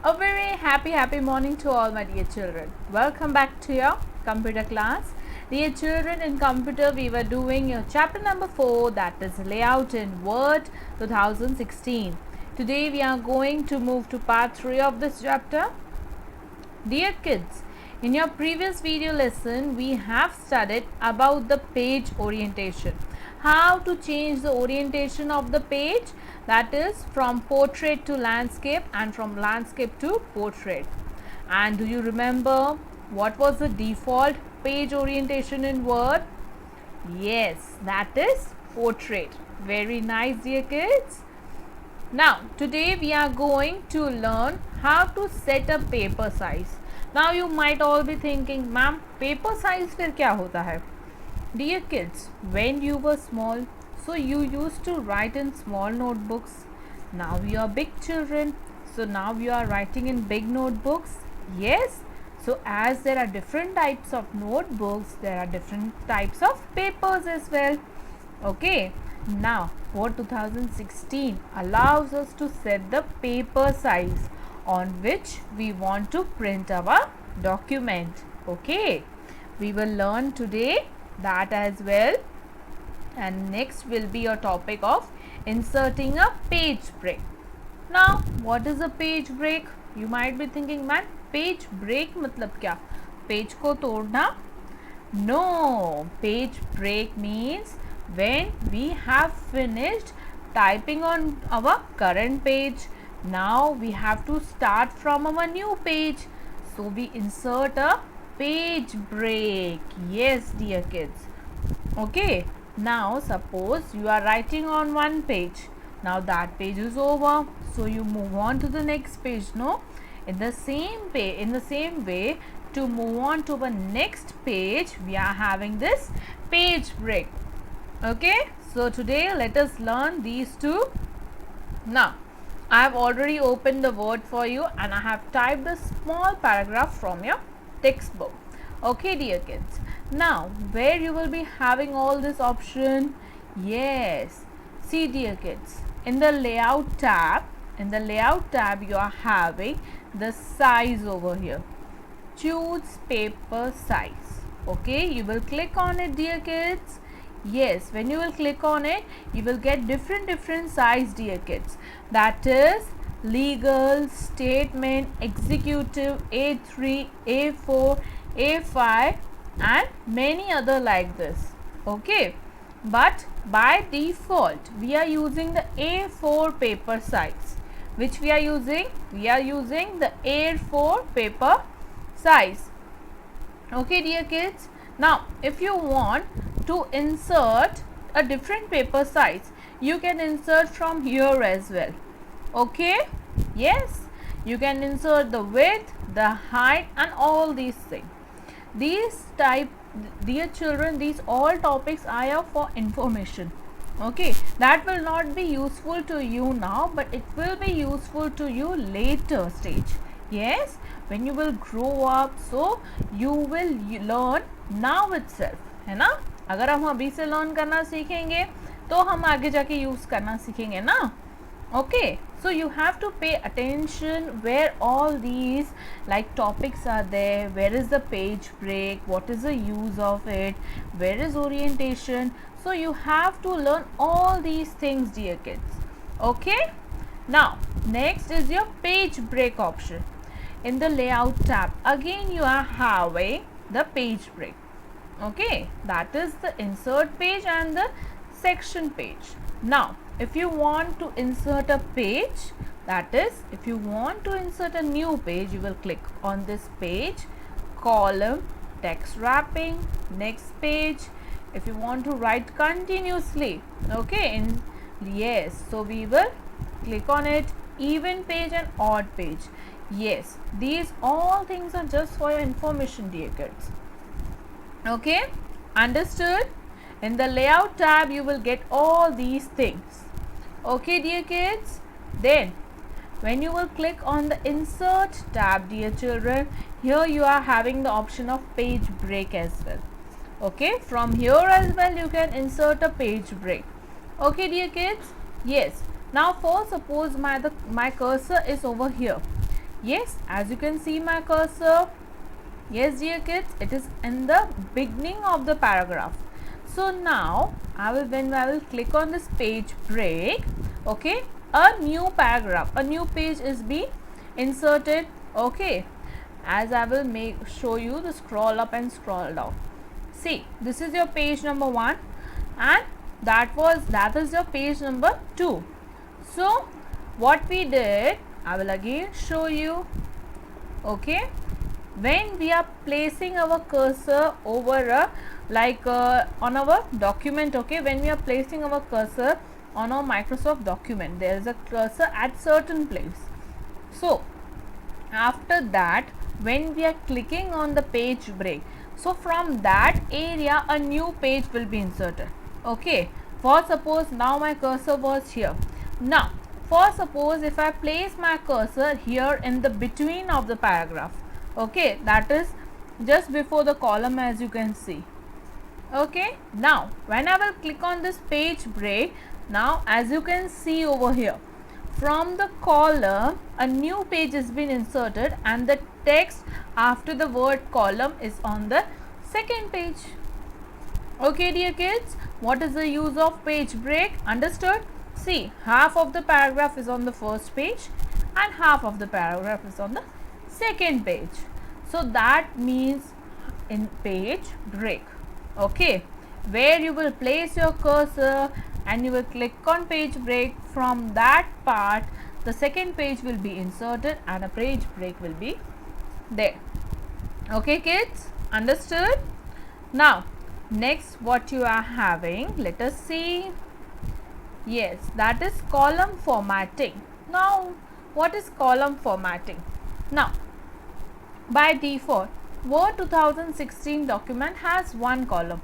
A very happy morning to all my dear children. Welcome back to your computer class. Dear children, in computer we were doing your chapter number 4, that is layout in Word 2016. Today we are going to move to part 3 of this chapter. Dear kids, in your previous video lesson we have studied about the page orientation. How to change the orientation of the page, that is from portrait to landscape and from landscape to portrait. And do you remember what was the default page orientation in Word? Yes, that is portrait. Very nice, dear kids. Now today we are going to learn how to set a paper size. Now you might all be thinking, ma'am, paper size फिर क्या होता है? Dear kids, when you were small, so you used to write in small notebooks. Now you are big children, so now you are writing in big notebooks. Yes, so as there are different types of notebooks, there are different types of papers as well. Okay, now Word 2016 allows us to set the paper size on which we want to print our document. Okay, we will learn today that as well, and next will be your topic of inserting a page break. Now what is a page break? You might be thinking, man, page break मतलब क्या? Page को तोड़ना? No, page break means when we have finished typing on our current page, now we have to start from our new page, so we insert a page break. Yes, dear kids. Okay, now suppose you are writing on one page. Now that page is over, so you move on to the next page. No, in the same way, to move on to the next page, we are having this page break. Okay, so today let us learn these two. Now I have already opened the Word for you and I have typed a small paragraph from your textbook. Okay, dear kids, now where you will be having all this option? Yes, see dear kids, in the layout tab you are having the size over here. Choose paper size. Okay, you will click on it, dear kids. Yes, when you will click on it, you will get different size, dear kids. That is legal, statement, executive, A3, A4, A5 and many other like this. Okay, but by default we are using the A4 paper size. Which we are using? We are using the A4 paper size. Okay, dear kids. Now if you want to insert a different paper size, you can insert from here as well. Okay, yes, you can insert the width, the height and all these things. These type, dear children, these all topics are for information. Okay, that will not be useful to you now, but it will be useful to you later stage. Yes, when you will grow up, so you will learn now itself, है ना? अगर हम अभी से learn करना सीखेंगे तो हम आगे जाके यूज करना सीखेंगे ना. Okay, so you have to pay attention where all these like topics are there. Where is the page break? What is the use of it? Where is orientation? So you have to learn all these things, dear kids. Okay, now next is your page break option. In the layout tab, again you are having the page break. Okay, that is the insert page and the section page. Now if you want to insert a page, that is if you want to insert a new page, you will click on this page, column, text wrapping, next page. If you want to write continuously, okay, yes, so we will click on it, even page and odd page. Yes, these all things are just for your information, dear kids. Okay, understood? In the layout tab you will get all these things. Okay, dear kids, then when you will click on the insert tab, dear children, here you are having the option of page break as well. Okay, from here as well you can insert a page break. Okay, dear kids, yes. Now for suppose my cursor is over here. Yes, as you can see my cursor. Yes dear kids, it is in the beginning of the paragraph. So now when I will click on this page break, okay, a new paragraph, a new page is being inserted. Okay, as I will show you the scroll up and scroll down. See, this is your page number 1 and that is your page number 2. So what we did, I will again show you. Okay, when we are placing our cursor over on our document, okay, when we are placing our cursor on our Microsoft document, there is a cursor at certain place. So after that, when we are clicking on the page break, so from that area a new page will be inserted. Okay, for suppose now my cursor was here. Now for suppose if I place my cursor here in the between of the paragraph, okay, that is just before the column, as you can see. Okay, now when I will click on this page break, now as you can see over here, from the column a new page has been inserted and the text after the word column is on the second page. Okay dear kids, what is the use of page break? Understood? See, half of the paragraph is on the first page and half of the paragraph is on the second page. So that means in page break, okay, where you will place your cursor and you will click on page break. From that part the second page will be inserted and a page break will be there. Okay kids, understood? Now next what you are having, let us see. Yes, that is column formatting. Now what is column formatting? Now by default Word 2016 document has one column.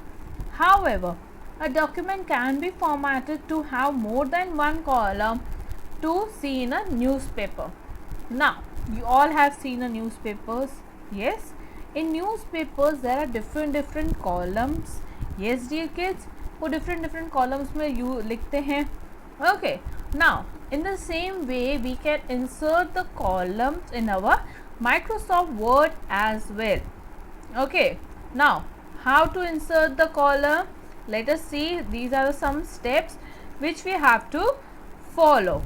However, a document can be formatted to have more than one column to see in a newspaper. Now you all have seen a newspapers. Yes, in newspapers there are different columns. Yes dear kids, वो different columns में you लिखते हैं. Okay, now in the same way we can insert the columns in our Microsoft Word as well. Okay, now how to insert the column? Let us see. These are some steps which we have to follow.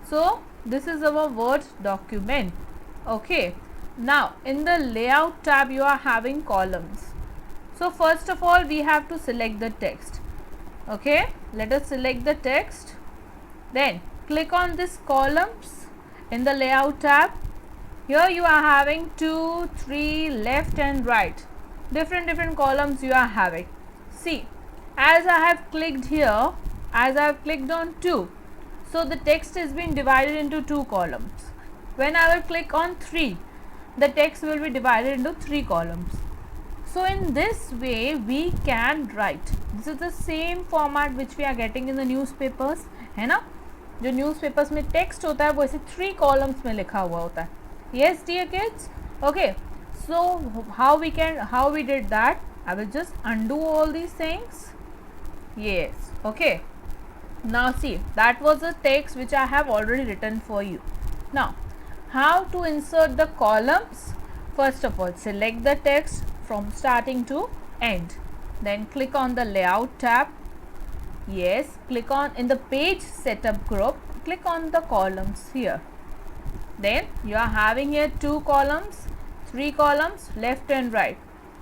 So this is our Word document. Okay, now in the layout tab you are having columns. So first of all we have to select the text. Okay, let us select the text, then click on this columns in the layout tab. Here you are having 2, 3, left and right, different columns you are having. See, as I have clicked here, as I have clicked on 2, so the text is being divided into 2 columns. When I will click on 3, the text will be divided into 3 columns. So in this way we can write. This is the same format which we are getting in the newspapers, है ना? जो newspapers में text होता है वो ऐसे 3 columns में लिखा हुआ होता है. Yes dear kids. Okay, so how we did that? I will just undo all these things. Yes, okay. Now see, that was the text which I have already written for you. Now how to insert the columns? First of all, select the text from starting to end, then click on the layout tab. Yes, click on in the page setup group, click on the columns here. Then you are having here 2 columns, 3 columns, left and right.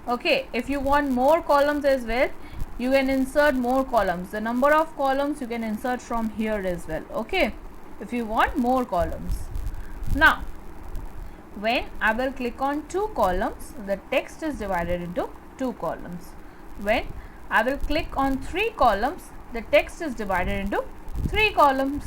Okay, if you want more columns as well, you can insert more columns. The number of columns you can insert from here as well. Okay, if you want more columns. Now when I will click on 2 columns, the text is divided into 2 columns. When I will click on 3 columns, the text is divided into 3 columns.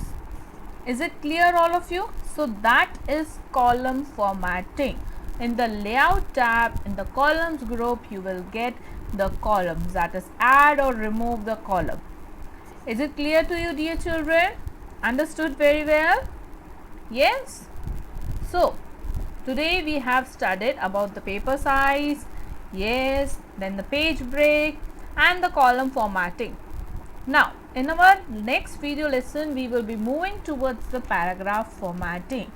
Is it clear all of you? So that is column formatting. In the layout tab, in the columns group, you will get the columns, that is add or remove the column. Is it clear to you dear children? Understood very well? Yes? So today we have studied about the paper size, yes, then the page break and the column formatting. Now in our next video lesson we will be moving towards the paragraph formatting.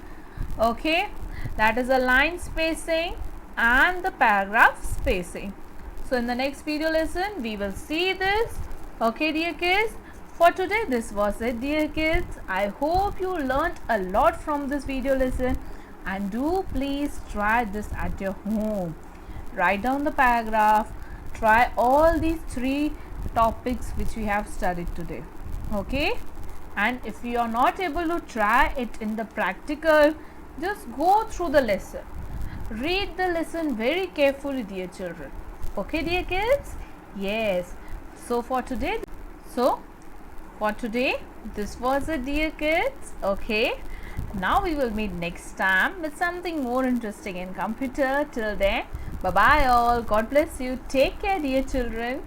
Okay, that is a line spacing and the paragraph spacing. So in the next video lesson we will see this. Okay dear kids, for today this was it dear kids. I hope you learnt a lot from this video lesson, and do please try this at your home. Write down the paragraph, try all these 3 topics which we have studied today. Okay, and if you are not able to try it in the practical, just go through the lesson. Read the lesson very carefully dear children. Okay dear kids? Yes. So for today this was it dear kids. Okay, now we will meet next time with something more interesting in computer. Till then, bye bye all. God bless you. Take care dear children.